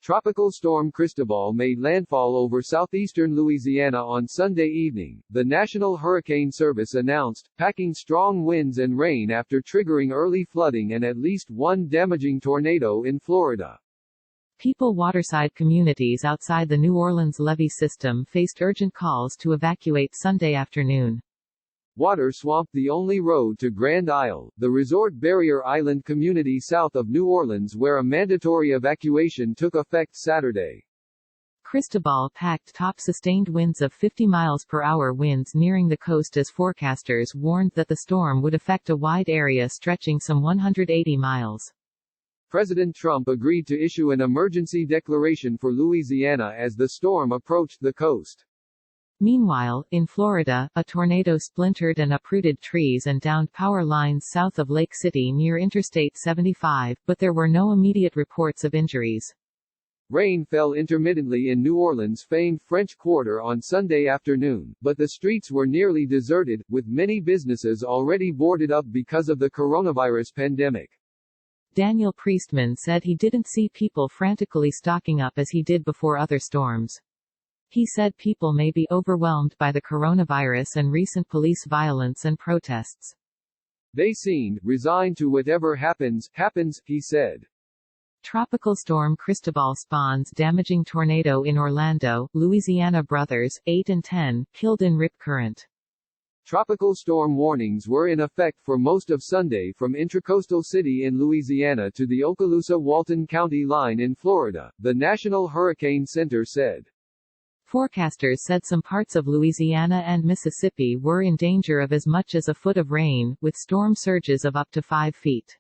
Tropical Storm Cristobal made landfall over southeastern Louisiana on Sunday evening, the National Hurricane Service announced, packing strong winds and rain after triggering early flooding and at least one damaging tornado in Florida. People waterside communities outside the New Orleans levee system faced urgent calls to evacuate Sunday afternoon. Water swamped the only road to Grand Isle, the resort barrier island community south of New Orleans where a mandatory evacuation took effect Saturday. Cristobal packed top sustained winds of 50 miles per hour winds nearing the coast as forecasters warned that the storm would affect a wide area stretching some 180 miles. President Trump agreed to issue an emergency declaration for Louisiana as the storm approached the coast. Meanwhile, in Florida, a tornado splintered and uprooted trees and downed power lines south of Lake City near Interstate 75, but there were no immediate reports of injuries. Rain fell intermittently in New Orleans' famed French Quarter on Sunday afternoon, but the streets were nearly deserted, with many businesses already boarded up because of the coronavirus pandemic. Daniel Priestman said he didn't see people frantically stocking up as he did before other storms. He said people may be overwhelmed by the coronavirus and recent police violence and protests. They seemed resigned to whatever happens, he said. Tropical Storm Cristobal spawns damaging tornado in Orlando, Louisiana. Brothers, 8 and 10, killed in rip current. Tropical storm warnings were in effect for most of Sunday from Intracoastal City in Louisiana to the Okaloosa-Walton County line in Florida, the National Hurricane Center said. Forecasters said some parts of Louisiana and Mississippi were in danger of as much as a foot of rain, with storm surges of up to 5 feet.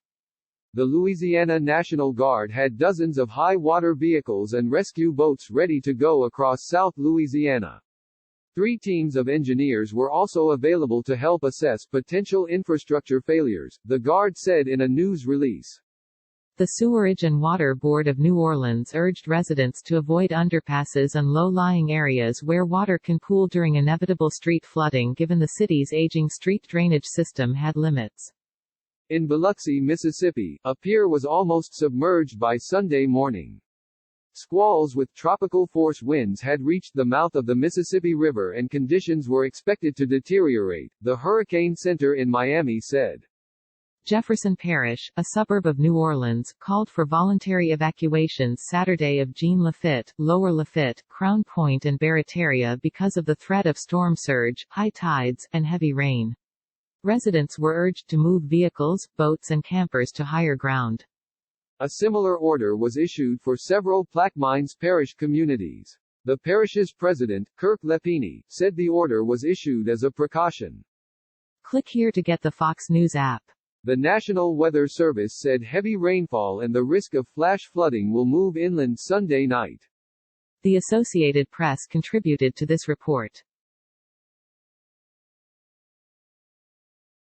The Louisiana National Guard had dozens of high-water vehicles and rescue boats ready to go across South Louisiana. 3 teams of engineers were also available to help assess potential infrastructure failures, the Guard said in a news release. The Sewerage and Water Board of New Orleans urged residents to avoid underpasses and low-lying areas where water can pool during inevitable street flooding given the city's aging street drainage system had limits. In Biloxi, Mississippi, a pier was almost submerged by Sunday morning. Squalls with tropical force winds had reached the mouth of the Mississippi River and conditions were expected to deteriorate, the Hurricane Center in Miami said. Jefferson Parish, a suburb of New Orleans, called for voluntary evacuations Saturday of Jean Lafitte, Lower Lafitte, Crown Point and Barataria because of the threat of storm surge, high tides, and heavy rain. Residents were urged to move vehicles, boats and campers to higher ground. A similar order was issued for several Plaquemines Parish communities. The parish's president, Kirk Lepini, said the order was issued as a precaution. Click here to get the Fox News app. The National Weather Service said heavy rainfall and the risk of flash flooding will move inland Sunday night. The Associated Press contributed to this report.